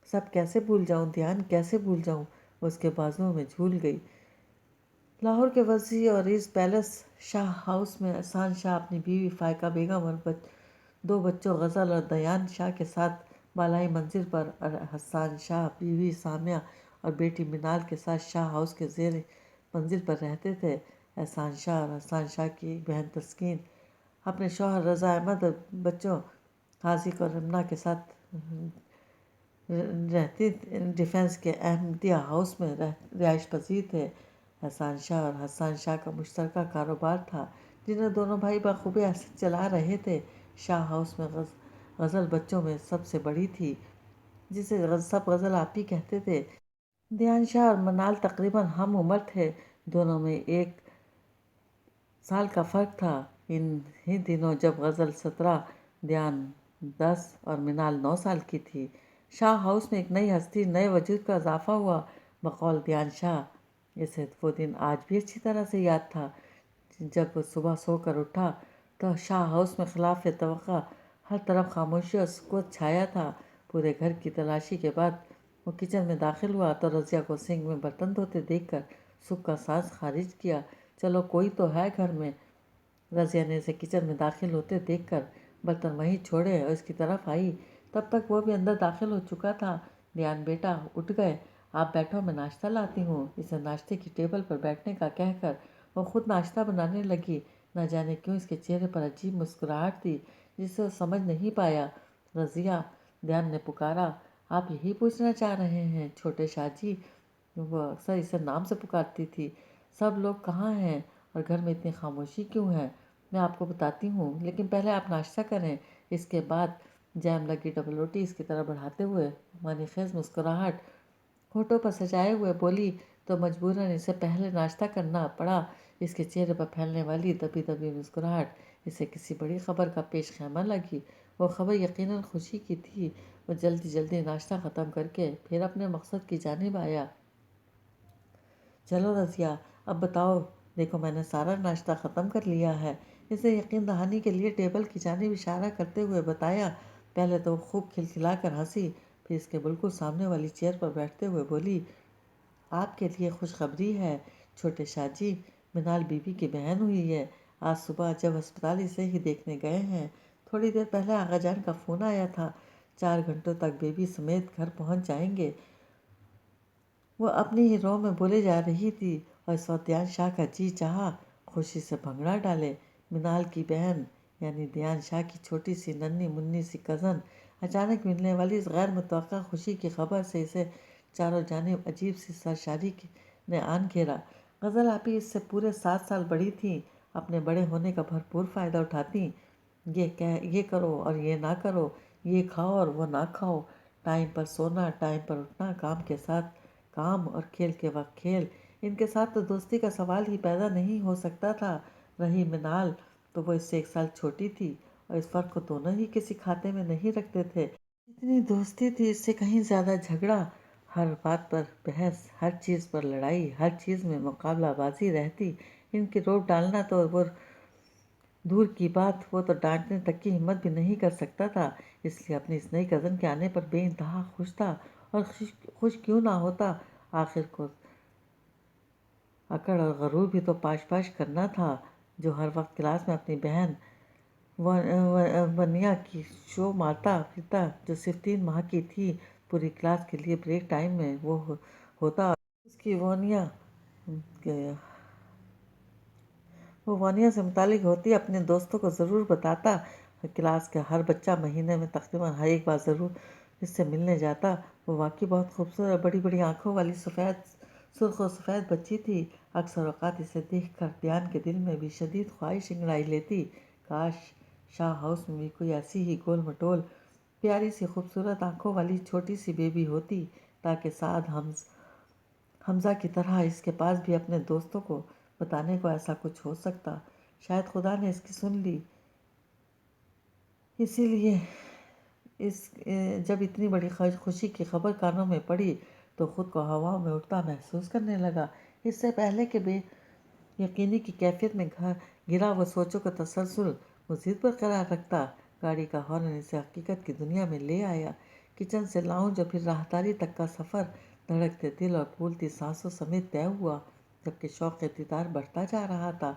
سب؟ کیسے بھول جاؤں دھیان، کیسے بھول جاؤں؟ وہ اس کے بازوؤں میں جھول گئی۔ لاہور کے وسیع اور عریض پیلس شاہ ہاؤس میں احسان شاہ اپنی بیوی فائقہ بیگم اور 2 بچوں غزل اور دیان شاہ کے ساتھ بالائی منزل پر، اور حسان شاہ بیوی سامیہ اور بیٹی منال کے ساتھ شاہ ہاؤس کے زیر منزل پر رہتے تھے۔ احسان شاہ اور حسان شاہ کی ایک بہن تسکین اپنے شوہر رضا احمد اور بچوں حاذق اور رمنا کے ساتھ رہتی ڈیفینس کے احمدیہ ہاؤس میں رہائش پذیر تھے۔ احسان شاہ اور حسان شاہ کا مشترکہ کاروبار تھا جنہیں دونوں بھائی بخوبی چلا رہے تھے۔ شاہ ہاؤس میں غزل بچوں میں سب سے بڑی تھی جسے سب غزل آپی کہتے تھے۔ دیان شاہ اور منال تقریباً ہم عمر تھے، دونوں میں 1 سال کا فرق تھا۔ ان ہی دنوں جب غزل 17، دیان 10 اور منال 9 سال کی تھی، شاہ ہاؤس میں ایک نئی ہستی، نئے وجود کا اضافہ ہوا۔ بقول دیان شاہ، اسے وہ دن آج بھی اچھی طرح سے یاد تھا جب وہ صبح سو کر اٹھا تو شاہ ہاؤس میں خلاف توقع ہر طرف خاموشی اور سکوت چھایا تھا۔ پورے گھر کی تلاشی کے بعد وہ کچن میں داخل ہوا تو رضیہ کو سنک میں برتن دھوتے دیکھ کر سکھ کا سانس خارج کیا۔ چلو کوئی تو ہے گھر میں۔ رضیہ نے اسے کچن میں داخل ہوتے دیکھ کر برتن وہیں چھوڑے اور اس کی طرف آئی۔ تب تک وہ بھی اندر داخل ہو چکا تھا۔ دیان بیٹا اٹھ گئے، آپ بیٹھو میں ناشتہ لاتی ہوں۔ اسے ناشتے کی ٹیبل پر بیٹھنے کا کہہ کر وہ خود ناشتہ بنانے لگی۔ نہ جانے کیوں اس کے چہرے پر عجیب مسکراہٹ تھی جسے وہ سمجھ نہیں پایا۔ رضیہ، دیان نے پکارا، آپ یہی پوچھنا چاہ رہے ہیں چھوٹے شاہ جی؟ وہ اکثر اسے نام سے پکارتی تھی۔ سب لوگ کہاں ہیں اور گھر میں اتنی خاموشی کیوں ہے؟ میں آپ کو بتاتی ہوں، لیکن پہلے آپ ناشتہ کریں۔ اس کے بعد جیم لگی ڈبل روٹی اس کی طرف بڑھاتے ہوئے معنی خیز مسکراہٹ ہونٹوں پر سجائے ہوئے بولی تو مجبوراً اسے پہلے ناشتہ کرنا پڑا۔ اس کے چہرے پر پھیلنے والی دبی دبی مسکراہٹ اسے کسی بڑی خبر کا پیش خیمہ لگی۔ وہ خبر یقیناً خوشی کی تھی۔ وہ جلدی جلدی ناشتہ ختم کر کے پھر اپنے مقصد کی جانب آیا۔ چلو رضیہ، اب بتاؤ، دیکھو میں نے سارا ناشتہ ختم کر لیا ہے۔ اسے یقین دہانی کے لیے ٹیبل کی جانب اشارہ کرتے ہوئے بتایا۔ پہلے تو وہ خوب کھلکھلا کر ہنسی، پھر اس کے بالکل سامنے والی چیئر پر بیٹھتے ہوئے بولی، آپ کے لیے خوشخبری ہے چھوٹے شاہ جی، منال بی بی کی بہن ہوئی ہے۔ آج صبح جب ہسپتال اسے ہی دیکھنے گئے ہیں، تھوڑی دیر پہلے آغا جان کا فون آیا تھا، 4 گھنٹوں تک بیبی سمیت گھر پہنچ جائیں گے۔ وہ اپنی ہی رو میں بولے جا رہی تھی اور اس وقت دیان شاہ کا جی چاہا خوشی سے بھنگڑا ڈالے۔ منال کی بہن یعنی دیان شاہ کی چھوٹی سی ننھی منھی سی کزن اچانک ملنے والی اس غیر متوقع خوشی کی خبر سے اسے چاروں جانب عجیب سی سرشاری نے آن گھیرا۔ غزل آپی اس سے پورے 7 سال بڑی تھیں، اپنے بڑے ہونے کا بھرپور فائدہ اٹھاتی، یہ کرو اور یہ نہ کرو، یہ کھاؤ اور وہ نہ کھاؤ، ٹائم پر سونا، ٹائم پر اٹھنا، کام کے ساتھ کام اور کھیل کے وقت کھیل۔ ان کے ساتھ تو دوستی کا سوال ہی پیدا نہیں ہو سکتا تھا۔ رہی منال تو وہ اس سے 1 سال چھوٹی تھی اور اس فرق کو دونوں ہی کسی کھاتے میں نہیں رکھتے تھے۔ جتنی دوستی تھی اس سے کہیں زیادہ جھگڑا، ہر بات پر بحث، ہر چیز پر لڑائی، ہر چیز میں مقابلہ بازی رہتی۔ ان کی روک ڈالنا تو وہ دور کی بات، وہ تو ڈانٹنے تک کی ہمت بھی نہیں کر سکتا تھا۔ اس لیے اپنی اس نئی کزن کے آنے پر بے انتہا خوش تھا، اور خوش کیوں نہ ہوتا، آخر کو اکڑ اور غرور بھی تو پاش پاش کرنا تھا۔ جو ہر وقت کلاس میں اپنی بہن ونیا کی شو مارتا پھرتا، جو صرف 3 ماہ کی تھی، پوری کلاس کے لیے بریک ٹائم میں وہ ہوتا، اس کی وہ وانیا سے متعلق ہوتی اپنے دوستوں کو ضرور بتاتا۔ کلاس کا ہر بچہ مہینے میں تقریباً ہر ایک بار ضرور اس سے ملنے جاتا۔ وہ واقعی بہت خوبصورت بڑی بڑی آنکھوں والی سرخ و سفید بچی تھی۔ اکثر اوقات اسے دیکھ کر دیان کے دل میں بھی شدید خواہش انگڑائی لیتی، کاش شاہ ہاؤس میں بھی کوئی ایسی ہی گول مٹول پیاری سی خوبصورت آنکھوں والی چھوٹی سی بیبی ہوتی، تاکہ سعد حمزہ کی طرح اس کے پاس بھی اپنے دوستوں کو بتانے کو ایسا کچھ ہو سکتا۔ شاید خدا نے اس کی سن لی، اسی لیے جب اتنی بڑی خوشی کی خبر کانوں میں پڑی تو خود کو ہواؤں میں اڑتا محسوس کرنے لگا۔ اس سے پہلے کہ بے یقینی کی کیفیت میں گرا وہ سوچوں کا تسلسل مزید برقرار رکھتا۔ گاڑی کا ہارن اسے حقیقت کی دنیا میں لے آیا۔ کچن سے لاؤنج اور پھر راہداری تک کا سفر دھڑکتے دل اور پھولتی سانسوں سمیت طے ہوا، جبکہ شوق دیدار بڑھتا جا رہا تھا۔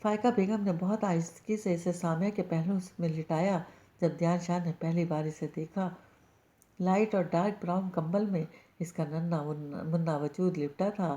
فائقہ بیگم نے بہت آہستگی سے اسے سامیہ کے پہلو میں لٹایا۔ جب دیان شاہ نے پہلی بار اسے دیکھا، لائٹ اور ڈارک براؤن کمبل میں اس کا ننھا منا وجود لپٹا تھا،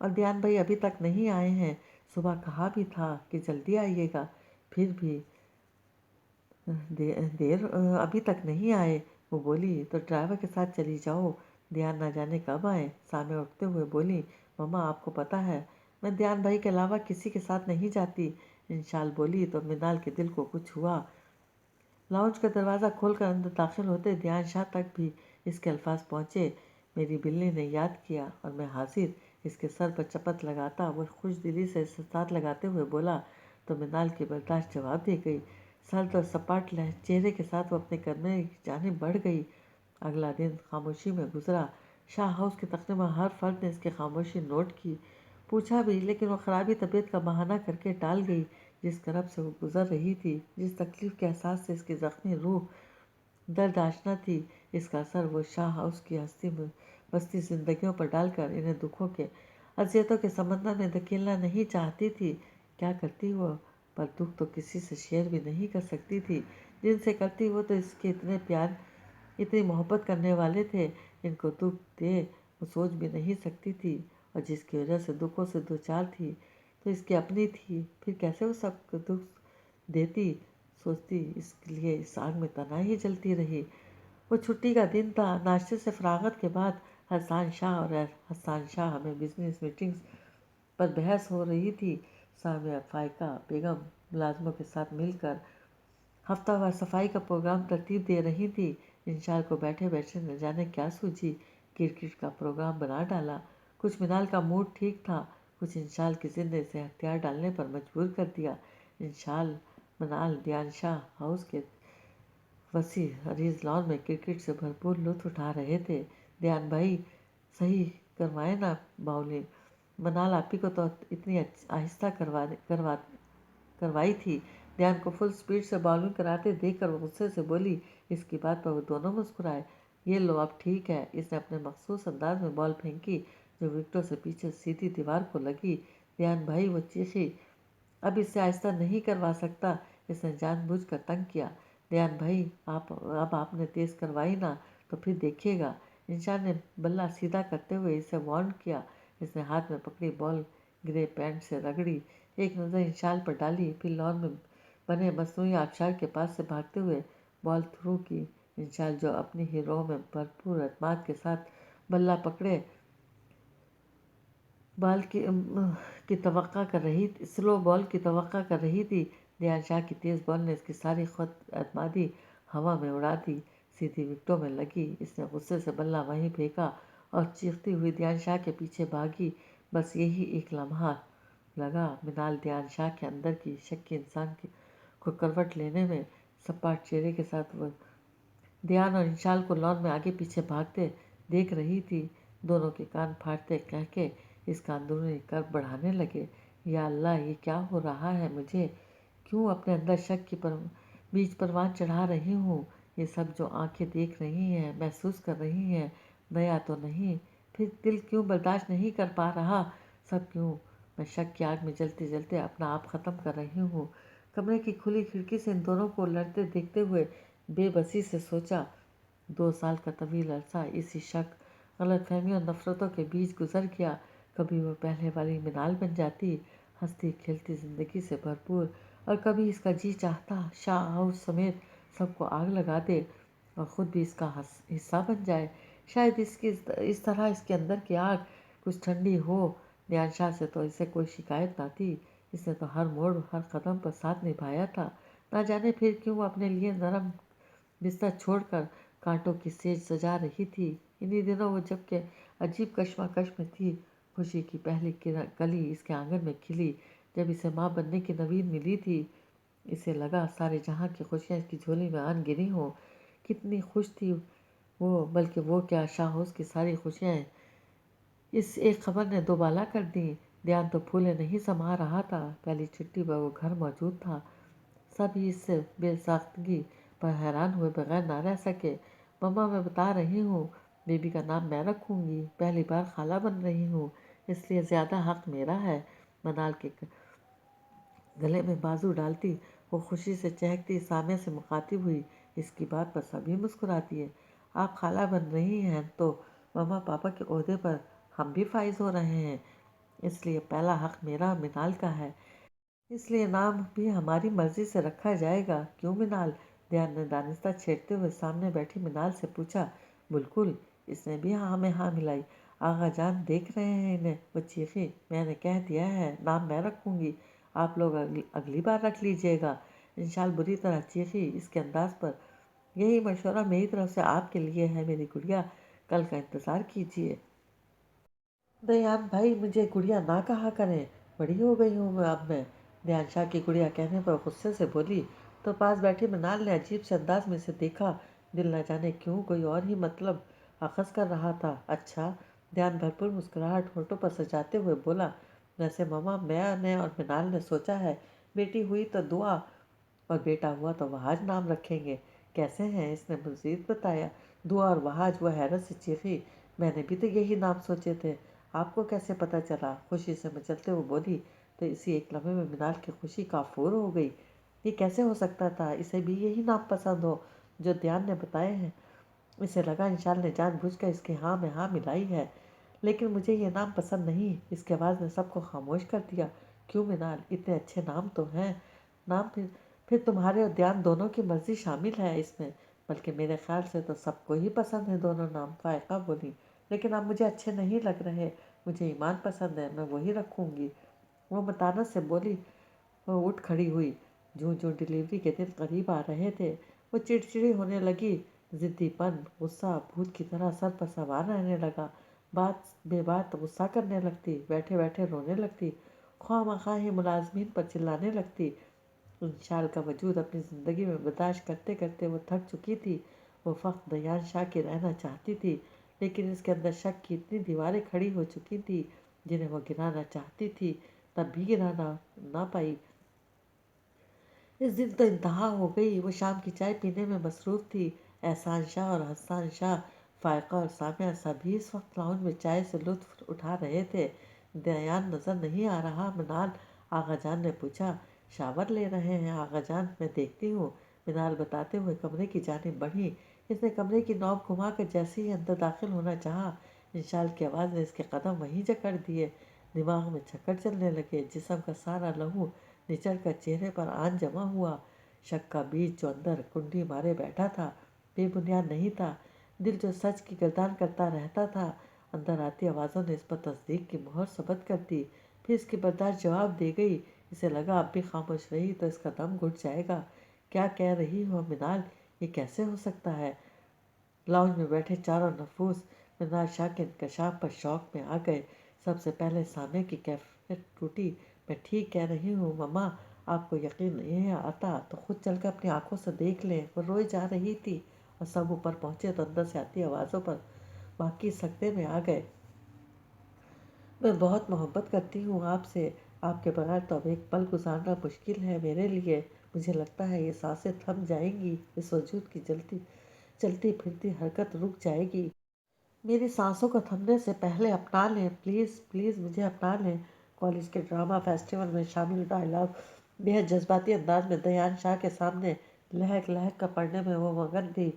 اور دیان بھائی ابھی تک نہیں آئے ہیں، صبح کہا بھی تھا کہ جلدی آئیے گا، پھر بھی دیر ابھی تک نہیں آئے۔ وہ بولی تو ڈرائیور کے ساتھ چلی جاؤ، دیان نہ جانے کب آئے۔ سامع اٹھتے ہوئے بولی مما آپ کو پتہ ہے میں دیان بھائی کے علاوہ کسی کے ساتھ نہیں جاتی۔ انشال بولی تو منال کے دل کو کچھ ہوا۔ لاؤنج کا دروازہ کھول کر اندر داخل ہوتے دیان شاہ تک بھی اس کے الفاظ پہنچے، میری بلی نے یاد کیا اور میں حاضر۔ اس کے سر پر چپت لگاتا وہ خوش دلی سے ساتھ لگاتے ہوئے بولا تو منال کی برداشت جواب دے گئی۔ سرد اور سپاٹ چہرے کے ساتھ وہ اپنے کمرے کی جانب بڑھ گئی۔ اگلا دن خاموشی میں گزرا۔ شاہ ہاؤس کے تقریباً ہر فرد نے اس کی خاموشی نوٹ کی، پوچھا بھی، لیکن وہ خرابی طبیعت کا بہانہ کر کے ٹال گئی۔ جس کرب سے وہ گزر رہی تھی، جس تکلیف کے احساس سے اس کی زخمی روح درد آشنا تھی، اس کا اثر وہ شاہ ہاؤس کی بستی زندگیوں پر ڈال کر انہیں دکھوں کے، اذیتوں کے سمندر میں دھکیلنا نہیں چاہتی تھی۔ کیا کرتی وہ؟ پر دکھ تو کسی سے شیئر بھی نہیں کر سکتی تھی۔ جن سے کرتی وہ تو اس کے اتنے پیار، اتنی محبت کرنے والے تھے، ان کو دکھ دے وہ سوچ بھی نہیں سکتی تھی، اور جس کی وجہ سے دکھوں سے دوچار تھی تو اس کی اپنی تھی، پھر کیسے وہ سب کو دکھ دیتی؟ سوچتی اس لیے اس آگ میں تنہائی جلتی رہی۔ وہ چھٹی کا دن تھا۔ ناشتے سے فراغت کے بعد حسان شاہ اور حسان شاہ ہمیں بزنس میٹنگز پر بحث ہو رہی تھی۔ سامعہ فائقہ بیگم ملازموں کے ساتھ مل کر ہفتہ وار صفائی کا پروگرام ترتیب دے رہی تھی۔ انشال کو بیٹھے بیٹھے نہ جانے کیا سوجی، کرکٹ کا پروگرام بنا ڈالا۔ کچھ منال کا موڈ ٹھیک تھا، کچھ انشال کی ضد نے اسے ہتھیار ڈالنے پر مجبور کر دیا۔ انشال منال دیان شاہ ہاؤس کے وسیع عریض لان میں کرکٹ سے بھرپور لطف اٹھا رہے تھے۔ دیان بھائی صحیح کروائے نا باؤلنگ، منال آپی کو تو اتنی آہستہ کروائی تھی۔ دیان کو فل سپیڈ سے باؤلنگ کراتے دیکھ کر وہ غصے سے بولی۔ اس کی بات پر وہ دونوں مسکرائے۔ یہ لو اب ٹھیک ہے۔ اس نے اپنے مخصوص انداز میں بال پھینکی جو وکٹوں سے پیچھے سیدھی دیوار کو لگی۔ دیان بھائی وہ چیخی، اب اس سے آہستہ نہیں کروا سکتا، اس نے جان بوجھ کر تنگ کیا۔ دیان بھائی اب آپ نے تیز کروائی نا تو پھر دیکھیے گا۔ انشال نے بلہ سیدھا کرتے ہوئے اسے وارن کیا۔ اس نے ہاتھ میں پکڑی بال گرے پینٹ سے رگڑی، ایک نظر انشال پر ڈالی، پھر لان میں بنے مصنوعی آبشار کے پاس سے بھاگتے ہوئے بال تھرو کی۔ انشال جو اپنی ہی رو میں بھرپور اعتماد کے ساتھ بلہ پکڑے بال کی توقع کر رہی تھی، سلو بال کی توقع کر رہی تھی، دیان شاہ کی تیز بال نے اس کی ساری خود اعتمادی ہوا میں اڑا دی، سیدھی وکٹوں میں لگی۔ اس نے غصے سے بلہ وہیں پھینکا اور چیختی ہوئی دیان شاہ کے پیچھے بھاگی۔ بس یہی ایک لمحہ لگا۔ منال دیان شاہ کے اندر کی شکی انسان کو کروٹ لینے میں سپاٹ چہرے کے ساتھ وہ دیان اور انشال کو لان میں آگے پیچھے بھاگتے دیکھ رہی تھی۔ دونوں کے کان پھاڑتے کہکے اس کا اندرونی کرب بڑھانے لگے۔ یا اللہ، یہ کیا ہو رہا ہے مجھے؟ کیوں اپنے اندر شک کی بیج پروان چڑھا رہی ہوں؟ یہ سب جو آنکھیں دیکھ رہی ہیں، محسوس کر رہی ہیں، نیا تو نہیں؟ پھر دل کیوں برداشت نہیں کر پا رہا؟ سب کیوں؟ میں شک کی آگ میں جلتے جلتے اپنا آپ ختم کر رہی ہوں۔ کمرے کی کھلی کھڑکی سے ان دونوں کو لڑتے دیکھتے ہوئے بے بسی سے سوچا۔ 2 سال کا طویل عرصہ اسی شک، غلط فہمیوں اور نفرتوں کے بیچ گزر گیا۔ کبھی وہ پہلے والی منال بن جاتی، ہنستی کھیلتی زندگی سے بھرپور، اور کبھی اس کا جی چاہتا شاہ ہاؤس سمیت سب کو آگ لگا دے اور خود بھی اس کا حصہ بن جائے۔ شاید اس طرح اس کے اندر کی آگ کچھ ٹھنڈی ہو۔ دیان شاہ سے تو اسے کوئی شکایت نہ تھی، اس نے تو ہر موڑ ہر قدم پر ساتھ نبھایا تھا۔ نہ جانے پھر کیوں وہ اپنے لیے نرم بستر چھوڑ کر کانٹوں کی سیج سجا رہی تھی۔ انہی دنوں وہ جب کہ عجیب کشمکش میں تھی، خوشی کی پہلی کلی اس کے آنگن میں کھلی جب اسے ماں بننے کی نوید ملی تھی۔ اسے لگا سارے جہاں کی خوشیاں اس کی جھولی میں آن گری ہوں۔ کتنی خوش تھی وہ، بلکہ وہ کیا، شاہ ہاؤس کی ساری خوشیاں اس ایک خبر نے دوبالا کر دیں۔ دیان تو پھولے نہیں سما رہا تھا۔ پہلی چھٹی پر وہ گھر موجود تھا۔ سب ہی اس سے بے ساختگی پر حیران ہوئے بغیر نہ رہ سکے۔ مما میں بتا رہی ہوں، بیبی کا نام میں رکھوں گی، پہلی بار خالہ بن رہی ہوں، اس لیے زیادہ حق میرا ہے۔ منال کے گلے میں بازو ڈالتی وہ خوشی سے چہکتی سامع سے مخاطب ہوئی۔ اس کی بات پر سبھی مسکراتی ہیں۔ آپ خالہ بن رہی ہیں تو مما پاپا کے عہدے پر ہم بھی فائز ہو رہے ہیں۔ اس لیے پہلا حق میرا منال کا ہے، اس لیے نام بھی ہماری مرضی سے رکھا جائے گا، کیوں منال؟ دیان نے دانستہ چھیڑتے ہوئے سامنے بیٹھی منال سے پوچھا۔ بالکل، اس نے بھی ہاں میں ہاں ملائی۔ آغا جان دیکھ رہے ہیں انہیں، وہ چیخی۔ میں نے کہہ دیا ہے نام میں رکھوں گی، آپ لوگ اگلی بار رکھ لیجیے گا۔ انشال بری طرح چیخی اس کے انداز پر۔ یہی مشورہ میری طرف سے آپ کے لیے ہے میری گڑیا، کل کا انتظار کیجیے۔ دیان بھائی مجھے گڑیا نہ کہا کریں، بڑی ہو گئی ہوں اب میں، دیان شاہ کی گڑیا کہنے پر غصے سے بولی تو پاس بیٹھی منال نے عجیب سے انداز میں اسے دیکھا، دل نہ جانے کیوں کوئی اور ہی مطلب اخذ کر رہا تھا۔ اچھا، دیان بھرپور مسکراہٹ ہونٹوں پر سجاتے ہوئے بولا، ویسے ماما میں نے اور منال نے سوچا ہے بیٹی ہوئی تو دعا اور بیٹا ہوا تو وہاج نام رکھیں گے۔ کیسے ہیں؟ اس نے مزید بتایا۔ دعا اور وہاج، وہ حیرت سے چیخی۔ میں نے بھی تو یہی نام سوچے تھے، آپ کو کیسے پتہ چلا؟ خوشی سے مچلتے ہوئے بولی تو اسی ایک لمحے میں منال کی خوشی کافور ہو گئی۔ یہ کیسے ہو سکتا تھا اسے بھی یہی نام پسند ہو جو دیان نے بتائے ہیں؟ اسے لگا انشال نے جان بوجھ کر اس کی ہاں میں ہاں ملائی ہے، لیکن مجھے یہ نام پسند نہیں۔ اس کے آواز نے سب کو خاموش کر دیا۔ کیوں منال؟ اتنے اچھے نام تو ہیں۔ نام پھر تمہارے اور دیان دونوں کی مرضی شامل ہے اس میں، بلکہ میرے خیال سے تو سب کو ہی پسند ہے دونوں نام، فائقہ بولی۔ لیکن اب مجھے اچھے نہیں لگ رہے، مجھے ایمان پسند ہے، میں وہی رکھوں گی، وہ متانت سے بولی۔ وہ اٹھ کھڑی ہوئی۔ جوں جوں ڈلیوری کے دن قریب آ رہے تھے وہ چڑچڑی ہونے لگی، ضدی پن، غصہ بھوت کی طرح سر پر سوار رہنے لگا، بات بے بات غصہ کرنے لگتی، بیٹھے بیٹھے رونے لگتی، خواہ مخواہ ہی ملازمین پر چلانے لگتی۔ انشال کا وجود اپنی زندگی میں برداشت کرتے کرتے وہ تھک چکی تھی، وہ فقط دیان شاہ کی رہنا چاہتی تھی، لیکن اس کے اندر شک کی اتنی دیواریں کھڑی ہو چکی تھی جنہیں وہ گرانا چاہتی تھی تب بھی گرانا نہ پائی۔ اس دن تو انتہا ہو گئی، وہ شام کی چائے پینے میں مصروف تھی۔ احسان شاہ اور حسان شاہ، فائقہ اور سامعہ سبھی اس وقت لاؤنج میں چائے سے لطف اٹھا رہے تھے۔ دیان نظر نہیں آ رہا منال؟ آغا جان نے پوچھا۔ شاور لے رہے ہیں آغا جان، میں دیکھتی ہوں، منال بتاتے ہوئے کمرے کی جانب بڑھی۔ اس نے کمرے کی نوب گھما کر جیسے ہی اندر داخل ہونا چاہا، انشال کی آواز نے اس کے قدم وہیں جکڑ دیے۔ دماغ میں چکر چلنے لگے، جسم کا سارا لہو نچڑ کر چہرے پر آن جمع ہوا۔ شک کا بیج جو اندر کنڈی مارے بیٹھا تھا بے بنیاد نہیں تھا، دل جو سچ کی گردان کرتا رہتا تھا، اندر آتی آوازوں نے اس پر تصدیق کی مہر ثبت کر دی۔ پھر اس کی برداشت جواب دے گئی۔ اسے لگا اب بھی خاموش رہی تو اس کا دم گھٹ جائے گا۔ کیا کہہ رہی ہو منال؟ یہ کیسے ہو سکتا ہے؟ لاؤنج میں بیٹھے چاروں نفوس منال شاہ کے انکشاف پر شوق میں آ گئے۔ سب سے پہلے سامع کی کیفیت ٹوٹی۔ میں ٹھیک کہہ رہی ہوں مما، آپ کو یقین نہیں آتا تو خود چل کر اپنی آنکھوں سے دیکھ لیں۔ وہ روئے جا رہی تھی اور سب اوپر پہنچے تو اندر سے آتی آوازوں پر باقی سکتے میں آ گئے۔ میں بہت محبت کرتی ہوں آپ سے، آپ کے بغیر تو اب ایک پل گزارنا مشکل ہے میرے لیے۔ مجھے لگتا ہے یہ سانسیں تھم جائیں گی، اس وجود کی چلتی پھرتی حرکت رک جائے گی۔ میری سانسوں کو تھمنے سے پہلے اپنا لیں، پلیز پلیز مجھے اپنا لیں۔ کالج کے ڈرامہ فیسٹیول میں شامل ڈائلاگ بے حد جذباتی انداز میں دیان شاہ کے سامنے لہک لہک کر پڑھنے میں وہ مگن تھی۔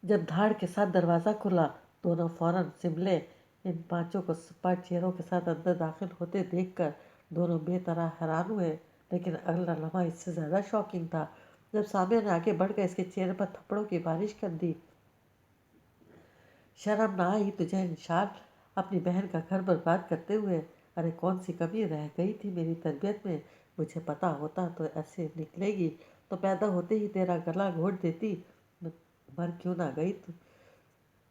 جب دھاڑ کے ساتھ دروازہ کھلا، دونوں فوراً سنبھلے۔ ان پانچوں کو سپاٹ چہروں کے ساتھ اندر داخل ہوتے دیکھ کر دونوں بے طرح حیران ہوئے، لیکن اگلا لمحہ اس سے زیادہ شاکنگ تھا جب سامع نے آگے بڑھ کر اس کے چہرے پر تھپڑوں کی بارش کر دی۔ شرم نہ آئی تجھے انشال، اپنی بہن کا گھر برباد کرتے ہوئے؟ ارے کون سی کمی رہ گئی تھی میری تربیت میں؟ مجھے پتا ہوتا تو ایسے نکلے گی تو پیدا ہوتے ہی تیرا گلا گھونٹ دیتی۔ مر کیوں نہ گئی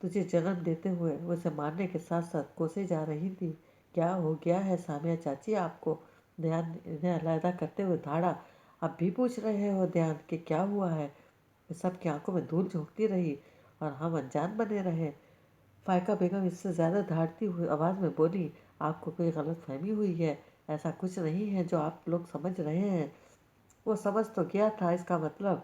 تجھے جنم دیتے ہوئے؟ وہ اسے مارنے کے ساتھ ساتھ کوسے جا رہی تھی۔ کیا ہو گیا ہے سامیہ چاچی آپ کو؟ دیان انہیں علیحدہ کرتے ہوئے دھاڑا۔ اب بھی پوچھ رہے ہو دیان کہ کیا ہوا ہے؟ وہ سب کی آنکھوں میں دھول جھونکتی رہی اور ہم انجان بنے رہے۔ فائقہ بیگم اس سے زیادہ دھاڑتی ہوئی آواز میں بولی، آپ کو کوئی غلط فہمی ہوئی ہے، ایسا کچھ نہیں ہے جو آپ لوگ سمجھ رہے ہیں۔ وہ سمجھ تو گیا تھا، اس کا مطلب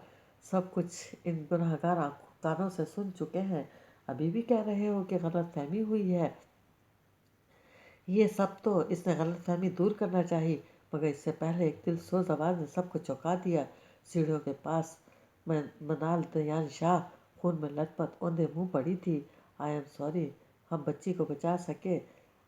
سب کچھ ان گنہگار کانوں سے سن چکے ہیں، ابھی بھی کہہ رہے ہو کہ غلط فہمی ہوئی ہے۔ یہ سب تو اس نے غلط فہمی دور کرنا چاہی، مگر اس سے پہلے ایک دل سوز آواز نے سب کو چونکا دیا۔ سیڑھیوں کے پاس منال دیان شاہ خون میں لت پت اوندے منہ پڑی تھی۔ آئی ایم سوری، ہم بچی کو بچا سکے،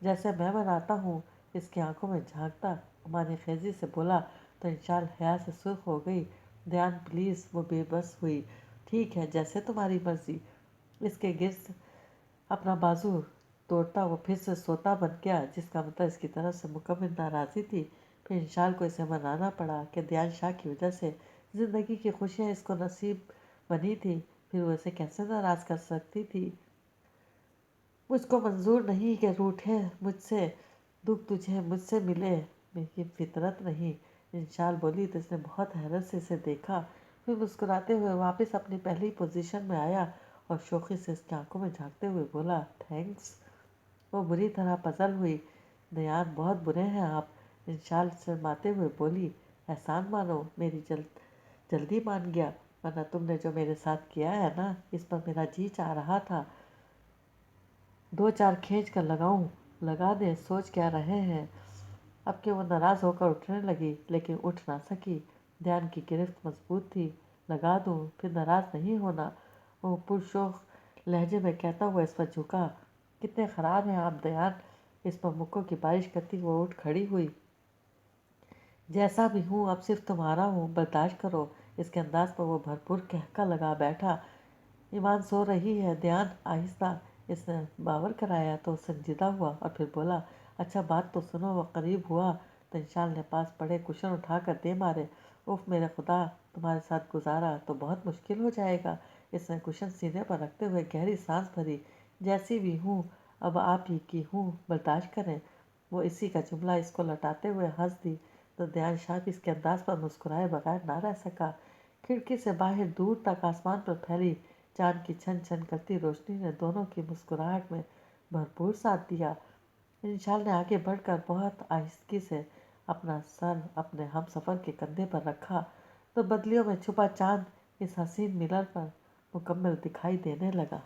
جیسے میں بناتا ہوں۔ اس کی آنکھوں میں جھانکتا معنی خیزی سے بولا تو انشال حیا سے سرخ ہو گئی۔ دھیان پلیز، وہ بے بس ہوئی۔ ٹھیک ہے، جیسے تمہاری مرضی۔ اس کے گرد اپنا بازو توڑتا وہ پھر سے سوتا بن گیا، جس کا مطلب اس کی طرف سے مکمل ناراضی تھی۔ پھر انشال کو اسے منانا پڑا کہ دھیان شاہ کی وجہ سے زندگی کی خوشیاں اس کو نصیب بنی تھی، پھر وہ اسے کیسے ناراض کر سکتی تھی۔ مجھ کو منظور نہیں کہ روٹھے مجھ سے، دکھ تجھے مجھ سے ملے، میری فطرت نہیں۔ انشال بولی تو اس نے بہت حیرت سے اسے دیکھا، پھر مسکراتے ہوئے واپس اپنی پہلی پوزیشن میں آیا اور شوخی سے اس کی آنکھوں میں جھانکتے ہوئے بولا تھینکس۔ وہ بری طرح پزل ہوئی۔ دیان، بہت برے ہیں آپ۔ انشال شرماتے ہوئے بولی احسان مانو، میری جلدی مان گیا، ورنہ تم نے جو میرے ساتھ کیا ہے نا، اس پر میرا جی چاہ رہا تھا دو چار کھینچ کر لگاؤں۔ لگا دیں، سوچ کیا رہے ہیں؟ اب کہ وہ ناراض ہو کر اٹھنے لگی لیکن اٹھ نہ سکی۔ دھیان کی گرفت مضبوط تھی۔ لگا دوں، پھر ناراض نہیں ہونا، وہ پرشوق لہجے میں کہتا ہوا اس پر جھکا۔ کتنے خراب ہیں آپ دھیان۔ اس پر مکوں کی بارش کرتی وہ اٹھ کھڑی ہوئی۔ جیسا بھی ہوں اب صرف تمہارا ہوں، برداشت کرو۔ اس کے انداز پر وہ بھرپور قہقہ لگا بیٹھا۔ ایمان سو رہی ہے دھیان، آہستہ اس نے باور کرایا تو سنجیدہ ہوا اور پھر بولا اچھا بات تو سنو، وہ قریب ہوا تو انشال نے پاس پڑے کشن اٹھا کر دے مارے۔ اف میرے خدا، تمہارے ساتھ گزارا تو بہت مشکل ہو جائے گا۔ اس نے کشن سینے پر رکھتے ہوئے گہری سانس بھری۔ جیسی بھی ہوں اب آپ ہی کی ہوں، برداشت کریں۔ وہ اسی کا جملہ اس کو لوٹاتے ہوئے ہنس دی تو دھیان شاہ بھی اس کے انداز پر مسکرائے بغیر نہ رہ سکا۔ کھڑکی سے باہر دور تک آسمان پر پھیلی چاند کی چھن چھن کرتی روشنی نے دونوں کی مسکراہٹ میں بھرپور ساتھ دیا۔ انشال نے آگے بڑھ کر بہت آہستگی سے اپنا سر اپنے ہم سفر کے کندھے پر رکھا تو بدلیوں میں چھپا چاند اس حسین ملر پر مکمل دکھائی دینے لگا۔